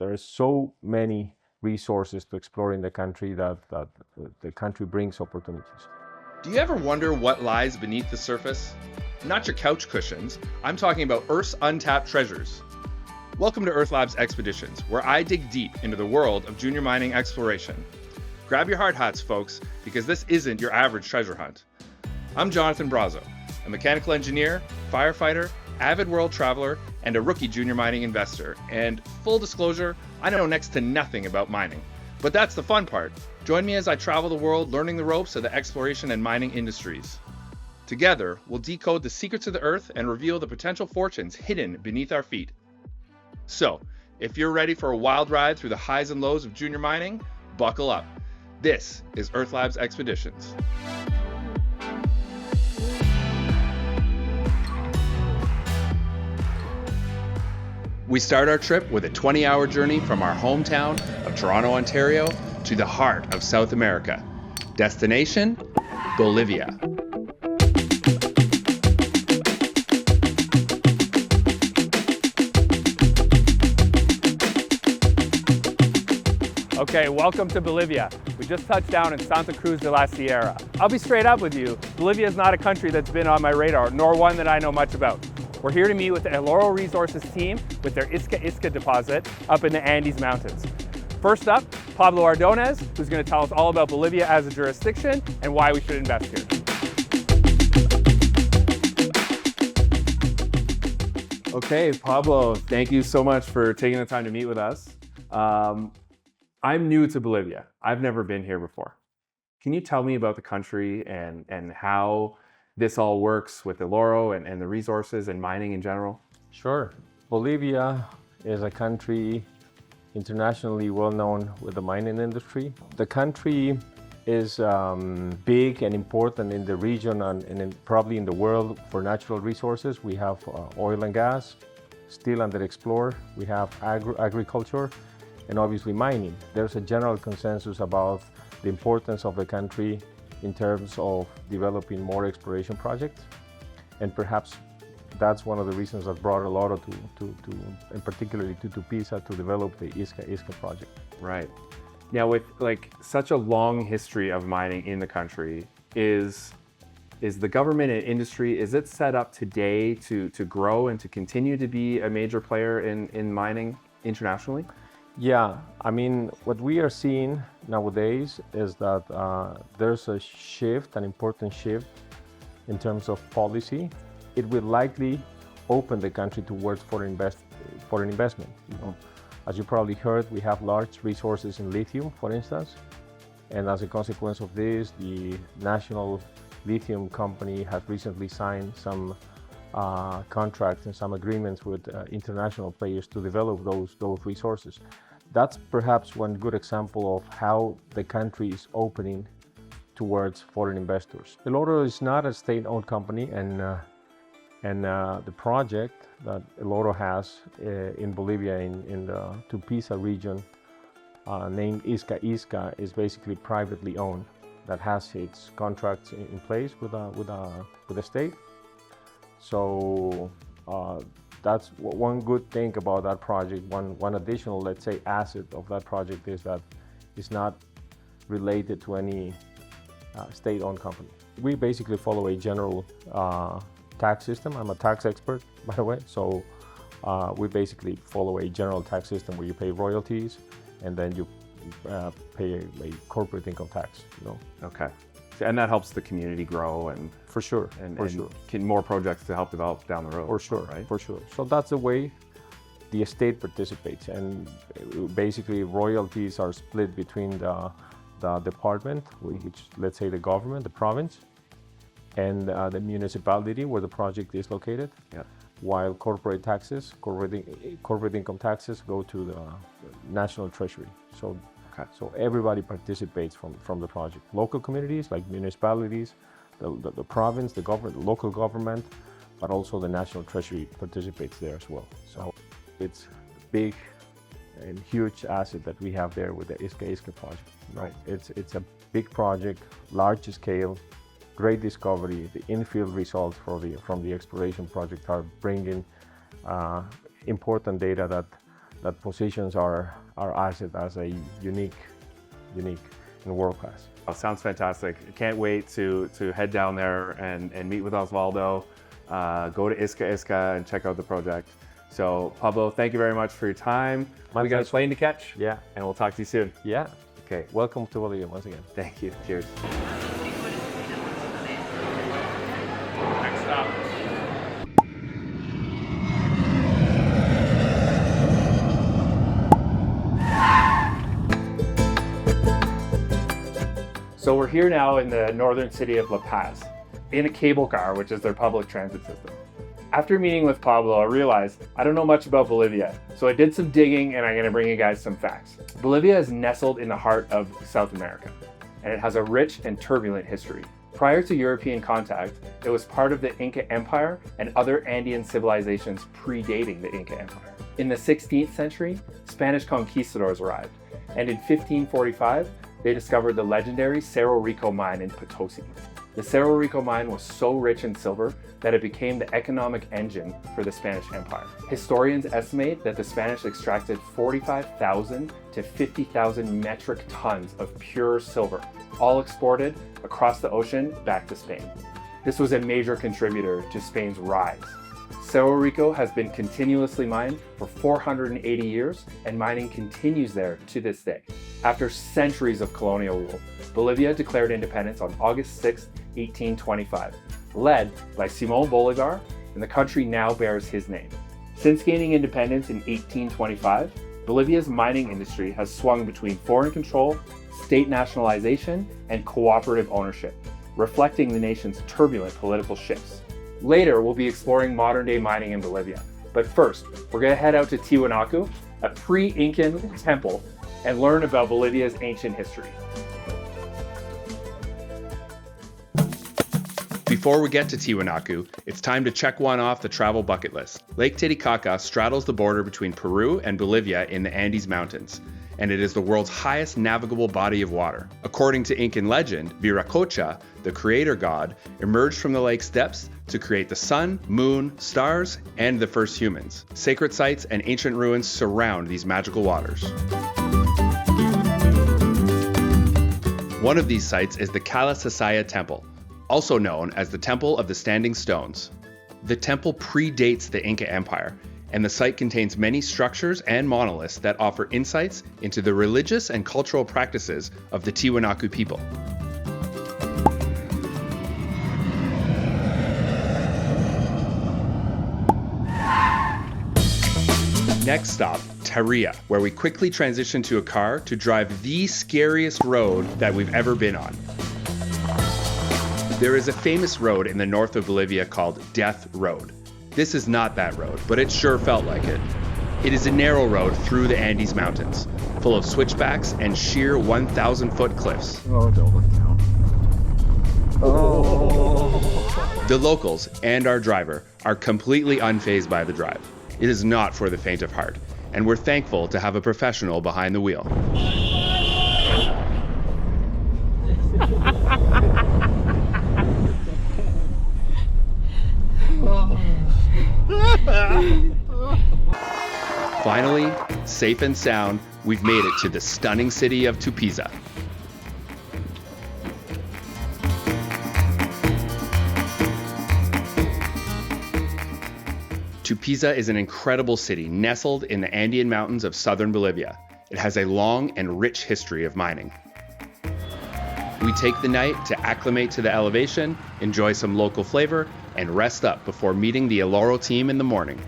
there are so many resources to explore in the country that the country brings opportunities. Do you ever wonder what lies beneath the surface? Not your couch cushions. I'm talking about Earth's untapped treasures. Welcome to EarthLabs Expeditions, where I dig deep into the world of junior mining exploration. Grab your hard hats, folks, because this isn't your average treasure hunt. I'm Jonathan Brazo, a mechanical engineer, firefighter, avid world traveler, and a rookie junior mining investor. And full disclosure, I know next to nothing about mining. But that's the fun part. Join me as I travel the world learning the ropes of the exploration and mining industries. Together, we'll decode the secrets of the earth and reveal the potential fortunes hidden beneath our feet. So, if you're ready for a wild ride through the highs and lows of junior mining, buckle up. This is EarthLabs Expeditions. We start our trip with a 20-hour journey from our hometown of Toronto, Ontario, to the heart of South America. Destination, Bolivia. Okay, welcome to Bolivia. We just touched down in Santa Cruz de la Sierra. I'll be straight up with you, Bolivia is not a country that's been on my radar, nor one that I know much about. We're here to meet with the Eloro Resources team with their Iska Iska deposit up in the Andes Mountains. First up, Pablo Ordonez, who's going to tell us all about Bolivia as a jurisdiction and why we should invest here. Okay, Pablo, thank you so much for taking the time to meet with us. I'm new to Bolivia. I've never been here before. Can you tell me about the country and how this all works with Eloro and the resources and mining in general? Sure. Bolivia is a country internationally well known with the mining industry. The country is big and important in the region and probably in the world for natural resources. We have oil and gas, still underexplored. We have agriculture and obviously mining. There's a general consensus about the importance of the country in terms of developing more exploration projects. And perhaps that's one of the reasons that brought Eloro to and particularly to Tupiza to develop the Iska Iska project. Right. Now with like such a long history of mining in the country, is the government and industry, is it set up today to grow and to continue to be a major player in mining internationally? Yeah, I mean, what we are seeing nowadays is that there's a shift, an important shift in terms of policy. It will likely open the country towards foreign investment. You know, as you probably heard, we have large resources in lithium, for instance, and as a consequence of this, the National Lithium Company has recently signed some contracts and some agreements with international players to develop those resources. That's perhaps one good example of how the country is opening towards foreign investors. Eloro is not a state-owned company, and the project that Eloro has in Bolivia in the Tupiza region, named Iska Iska, is basically privately owned. That has its contracts in place with the state. So that's one good thing about that project. One additional, let's say, asset of that project is that it's not related to any state-owned company. We basically follow a general tax system. I'm a tax expert, by the way, so we basically follow a general tax system where you pay royalties and then you pay a corporate income tax. You know. Okay. And that helps the community grow and for sure, more projects to help develop down the road. For sure, right? For sure. So that's the way the estate participates, and basically royalties are split between the department, which let's say the government, the province, and the municipality where the project is located. Yeah. While corporate income taxes go to the national treasury. So. Okay. So everybody participates from the project. Local communities like municipalities, the province, the government, the local government, but also the national treasury participates there as well. So it's a big and huge asset that we have there with the Iska Iska project. Right. It's a big project, large scale, great discovery. The infield results from the exploration project are bringing important data that that positions our asset as a unique and world class. Oh, sounds fantastic. Can't wait to head down there and meet with Osvaldo, go to Iska Iska and check out the project. So Pablo, thank you very much for your time. My We got a pleasure. plane to catch. Yeah, And we'll talk to you soon. yeah. Okay, welcome to Bolivia once again. Thank you. Cheers. Next stop. So we're here now in the northern city of La Paz, in a cable car, which is their public transit system. After meeting with Pablo, I realized I don't know much about Bolivia, so I did some digging and I'm going to bring you guys some facts. Bolivia is nestled in the heart of South America, and it has a rich and turbulent history. Prior to European contact, it was part of the Inca Empire and other Andean civilizations predating the Inca Empire. In the 16th century, Spanish conquistadors arrived, and in 1545, they discovered the legendary Cerro Rico mine in Potosi. The Cerro Rico mine was so rich in silver that it became the economic engine for the Spanish Empire. Historians estimate that the Spanish extracted 45,000 to 50,000 metric tons of pure silver, all exported across the ocean back to Spain. This was a major contributor to Spain's rise. Cerro Rico has been continuously mined for 480 years, and mining continues there to this day. After centuries of colonial rule, Bolivia declared independence on August 6, 1825, led by Simón Bolívar, and the country now bears his name. Since gaining independence in 1825, Bolivia's mining industry has swung between foreign control, state nationalization, and cooperative ownership, reflecting the nation's turbulent political shifts. Later, we'll be exploring modern-day mining in Bolivia. But first, we're going to head out to Tiwanaku, a pre-Incan temple, and learn about Bolivia's ancient history. Before we get to Tiwanaku, it's time to check one off the travel bucket list. Lake Titicaca straddles the border between Peru and Bolivia in the Andes Mountains, and it is the world's highest navigable body of water. According to Incan legend, Viracocha, the creator god, emerged from the lake's depths to create the sun, moon, stars, and the first humans. Sacred sites and ancient ruins surround these magical waters. One of these sites is the Kala Sasaya Temple, also known as the Temple of the Standing Stones. The temple predates the Inca Empire, and the site contains many structures and monoliths that offer insights into the religious and cultural practices of the Tiwanaku people. Next stop, Tarija, where we quickly transition to a car to drive the scariest road that we've ever been on. There is a famous road in the north of Bolivia called Death Road. This is not that road, but it sure felt like it. It is a narrow road through the Andes Mountains, full of switchbacks and sheer 1,000-foot cliffs. Oh, don't look down. The locals and our driver are completely unfazed by the drive. It is not for the faint of heart, and we're thankful to have a professional behind the wheel. Finally, safe and sound, we've made it to the stunning city of Tupiza. Tupiza is an incredible city nestled in the Andean mountains of southern Bolivia. It has a long and rich history of mining. We take the night to acclimate to the elevation, enjoy some local flavor, and rest up before meeting the Eloro team in the morning.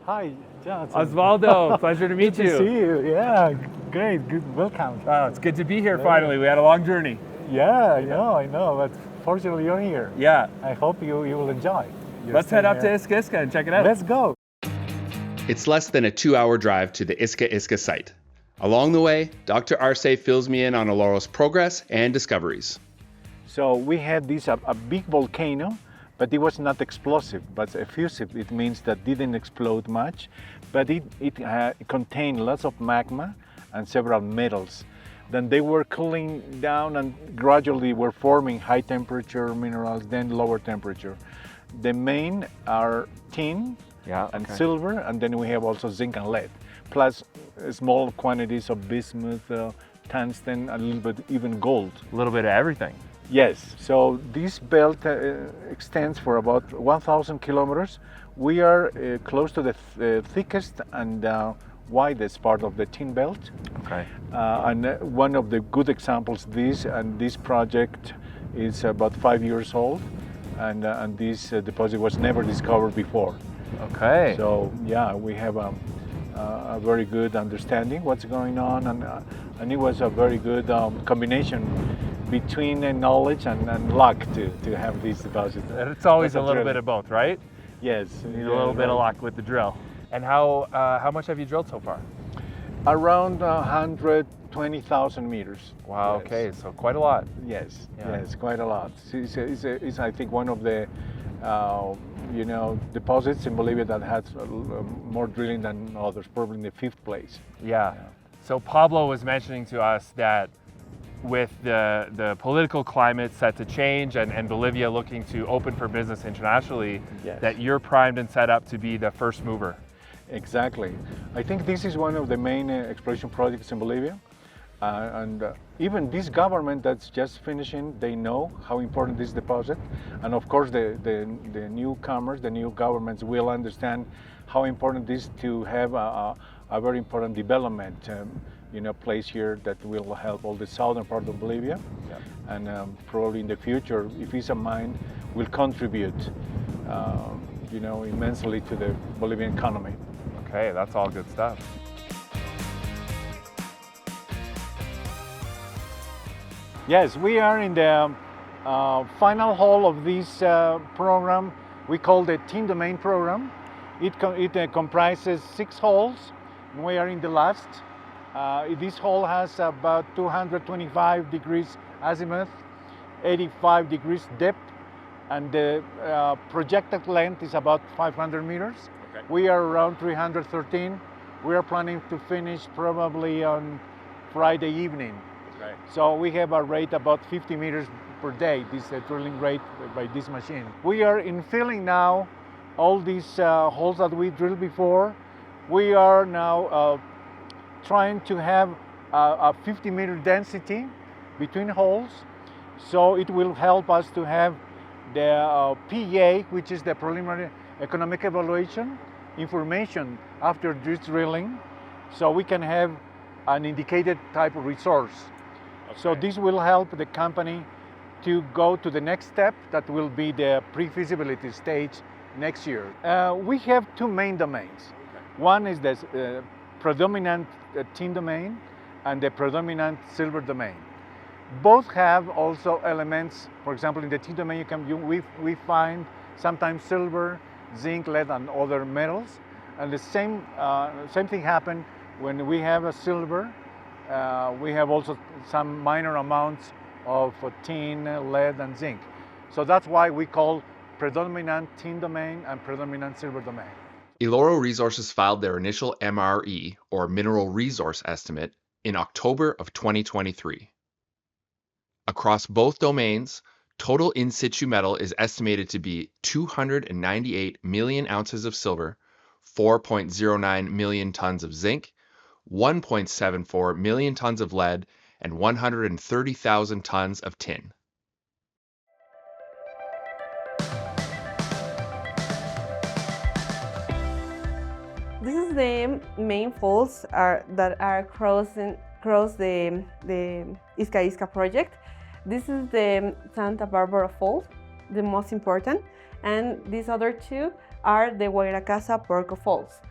Hi, Jonathan. Osvaldo, pleasure to meet Good to see you. you. Yeah, great. Good. Welcome. Wow, it's good to be here finally. We had a long journey. Yeah, I know. But fortunately, you're here. Yeah. I hope you will enjoy. your Let's stay head up to here. Iska Iska and check it out. Let's go. It's less than a 2-hour drive to the Iska Iska site. Along the way, Dr. Arce fills me in on Eloro's progress and discoveries. So we had this a big volcano, but it was not explosive, but effusive. It means that didn't explode much, but it contained lots of magma and several metals. Then they were cooling down and gradually were forming high temperature minerals, then lower temperature. The main are tin and silver, and then we have also zinc and lead, plus small quantities of bismuth, tungsten, a little bit even gold. A little bit of everything. Yes, so this belt extends for about 1,000 kilometers. We are close to the thickest and widest part of the tin belt. Okay. And one of the good examples, this project is about 5 years old, and this deposit was never discovered before. Okay. So yeah, we have a very good understanding what's going on, and it was a very good combination between knowledge and luck to have these deposits. It's always a little bit of both, right? Yes. You need a little bit of luck with the drill. And how much have you drilled so far? Around 120,000 meters. Wow. Yes. Okay, so quite a lot. Yes. Yeah. Yes, quite a lot. It's I think one of the deposits in Bolivia that has more drilling than others, probably in the 5th place. Yeah. So Pablo was mentioning to us that with the political climate set to change and Bolivia looking to open for business internationally, Yes. that you're primed and set up to be the first mover. Exactly. I think this is one of the main exploration projects in Bolivia. And even this government that's just finishing, they know how important this deposit. And of course, the newcomers, the new governments will understand how important it is to have a very important development place here that will help all the southern part of Bolivia. Yeah. And probably in the future, if it's a mine, will contribute immensely to the Bolivian economy. Okay, that's all good stuff. Yes, we are in the final hall of this program. We call the tin domain program. It comprises 6 holes. We are in the last. This hole has about 225 degrees azimuth, 85 degrees depth, and the projected length is about 500 meters. Okay. We are around 313. We are planning to finish probably on Friday evening. Okay. So we have a rate about 50 meters per day, this drilling rate by this machine. We are infilling now all these holes that we drilled before. We are now trying to have a 50-meter density between holes, so it will help us to have the PEA, which is the preliminary economic evaluation information after this drilling, so we can have an indicated type of resource. Okay. So this will help the company to go to the next step, that will be the pre-feasibility stage next year. We have 2 main domains. Okay. One is the predominant tin domain and the predominant silver domain. Both have also elements. For example, in the tin domain, we find sometimes silver, zinc, lead, and other metals. And the same thing happens when we have a silver. We have also some minor amounts of tin, lead, and zinc. So that's why we call predominant tin domain and predominant silver domain. Eloro Resources filed their initial MRE, or Mineral Resource Estimate, in October of 2023. Across both domains, total in situ metal is estimated to be 298 million ounces of silver, 4.09 million tons of zinc, 1.74 million tons of lead, and 130,000 tons of tin. This is the main faults that are across the Iska Iska project. This is the Santa Barbara Fault, the most important, and these other 2 are the Guairacasa Porco Faults.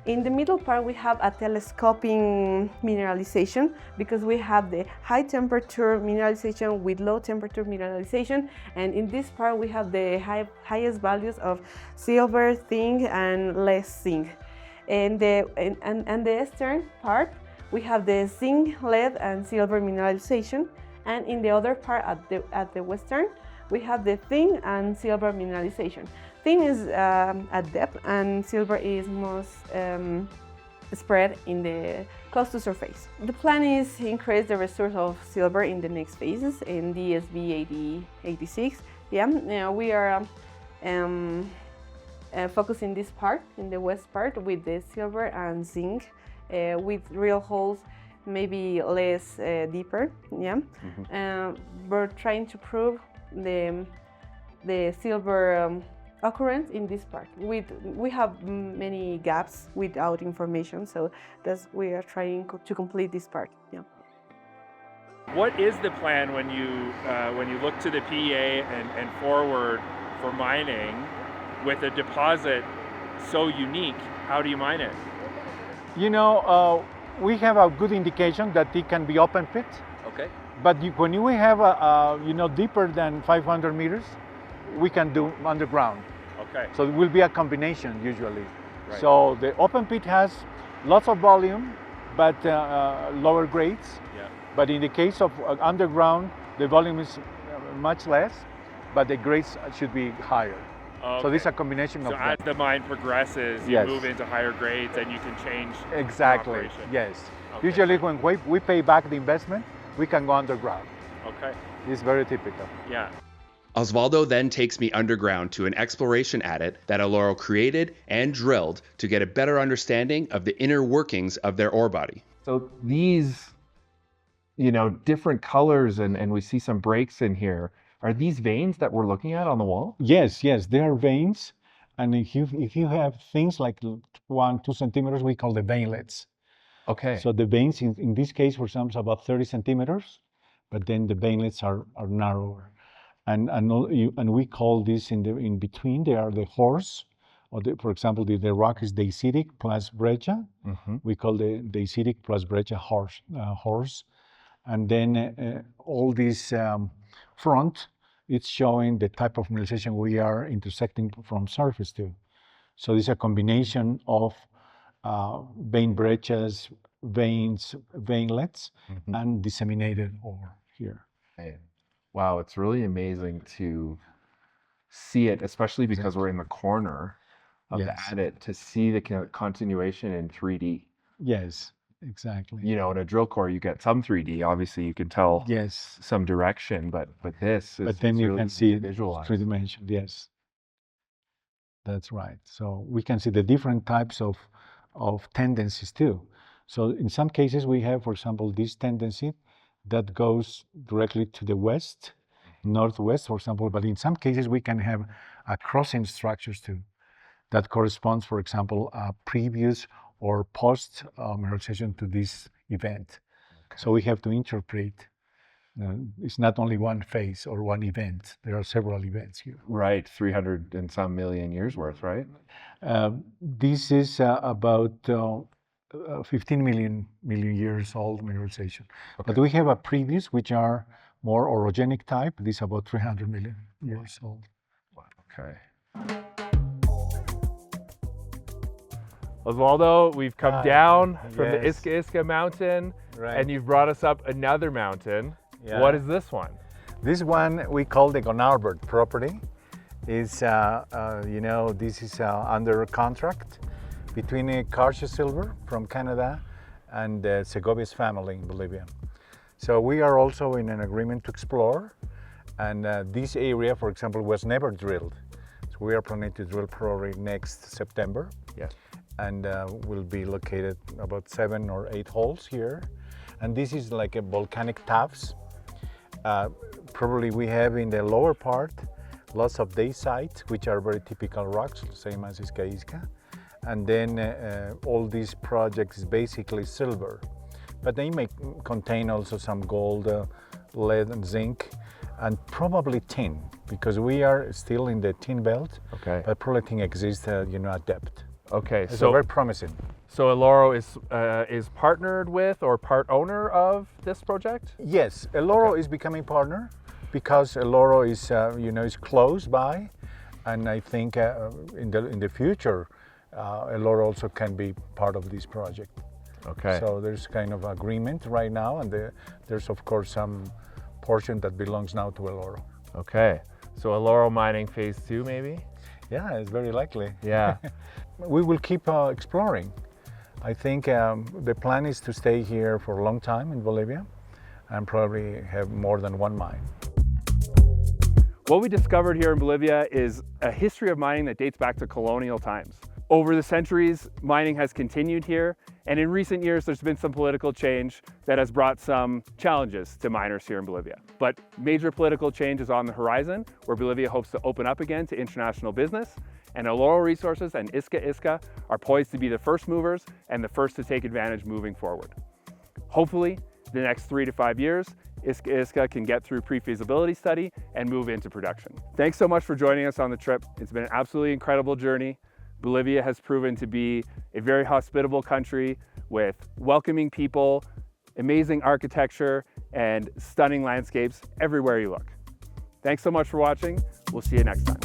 In the middle part, we have a telescoping mineralization, because we have the high temperature mineralization with low temperature mineralization, and in this part we have the highest values of silver, zinc, and less zinc. And the eastern part, we have the zinc, lead, and silver mineralization, and in the other part, at the western, we have the tin and silver mineralization. Tin is at depth, and silver is most spread in the close to surface. The plan is to increase the resource of silver in the next phases in DSB 86. Yeah, we are focus in this part, in the west part, with the silver and zinc, with real holes, maybe less deeper. Yeah, we're trying to prove the silver occurrence in this part. We have many gaps without information, so we are trying to complete this part. Yeah. What is the plan when you look to the PEA and forward for mining with a deposit so unique? How do you mine it? You know, we have a good indication that it can be open pit. Okay. But when we have deeper than 500 meters, we can do underground. Okay. So it will be a combination usually. Right. So the open pit has lots of volume, but lower grades. Yeah. But in the case of underground, the volume is much less, but the grades should be higher. Okay. So this is a combination of So as that. the mine progresses, you Yes. move into higher grades and you can change Exactly. operation. Yes. Okay. Usually when we pay back the investment, we can go underground. Okay. It's very typical. Yeah. Osvaldo then takes me underground to an exploration adit that Eloro created and drilled to get a better understanding of the inner workings of their ore body. So these, different colors, and we see some breaks in here. Are these veins that we're looking at on the wall? Yes, they are veins. And if you have things like 1-2 centimeters, we call the veinlets. Okay. So the veins in this case, for example, is about 30 centimeters, but then the veinlets are narrower. And we call this in between, they are the horse, for example, the rock is dacitic plus breccia. We call the dacitic plus breccia horse. And then all this front, it's showing the type of mineralization we are intersecting from surface to. So this is a combination of vein breccias, veins, veinlets, and disseminated ore here. Okay. Wow, it's really amazing to see it, especially because we're in the corner of the adit, to see the continuation in 3D. Yes, exactly. In a drill core, you get some 3D. Obviously, you can tell some direction, but this is. But then you really can see visualized. 3D. Yes, that's right. So we can see the different types of tendencies too. So in some cases we have, for example, this tendency that goes directly to the west, northwest, for example. But in some cases we can have crossing structures too. That corresponds, for example, previous or post mineralization to this event. Okay. So we have to interpret. It's not only one phase or one event. There are several events here. Right, 300 and some million years worth, right? This is about 15 million years old mineralization. Okay. But we have a previous, which are more orogenic type. This is about 300 million years old. Wow. Okay. Osvaldo, we've come down from the Iska Iska mountain, and you've brought us up another mountain. Yeah. What is this one? This one we call the Gonarbert property. Is this is under contract between Cartier Silver from Canada and Segovia's family in Bolivia. So we are also in an agreement to explore, and this area, for example, was never drilled. So we are planning to drill probably next September. Yeah. And will be located about 7 or 8 holes here. And this is like a volcanic tuffs. Probably we have in the lower part lots of dacite, which are very typical rocks, same as Iska Iska. And then all these projects is basically silver. But they may contain also some gold, lead and zinc, and probably tin, because we are still in the tin belt. Okay. But probably tin exists at depth. Okay, so very promising. So Eloro is partnered with or part owner of this project? Yes, Eloro is becoming partner because Eloro is is close by, and I think in the future Eloro also can be part of this project. Okay. So there's kind of agreement right now, and there's of course some portion that belongs now to Eloro. Okay. So Eloro mining phase 2 maybe? Yeah, it's very likely. Yeah. We will keep exploring. I think the plan is to stay here for a long time in Bolivia and probably have more than one mine. What we discovered here in Bolivia is a history of mining that dates back to colonial times. Over the centuries, mining has continued here, and in recent years, there's been some political change that has brought some challenges to miners here in Bolivia. But major political change is on the horizon, where Bolivia hopes to open up again to international business, and Eloro Resources and Iska Iska are poised to be the first movers and the first to take advantage moving forward. Hopefully, the next 3 to 5 years, Iska Iska can get through pre-feasibility study and move into production. Thanks so much for joining us on the trip. It's been an absolutely incredible journey. Bolivia has proven to be a very hospitable country with welcoming people, amazing architecture, and stunning landscapes everywhere you look. Thanks so much for watching. We'll see you next time.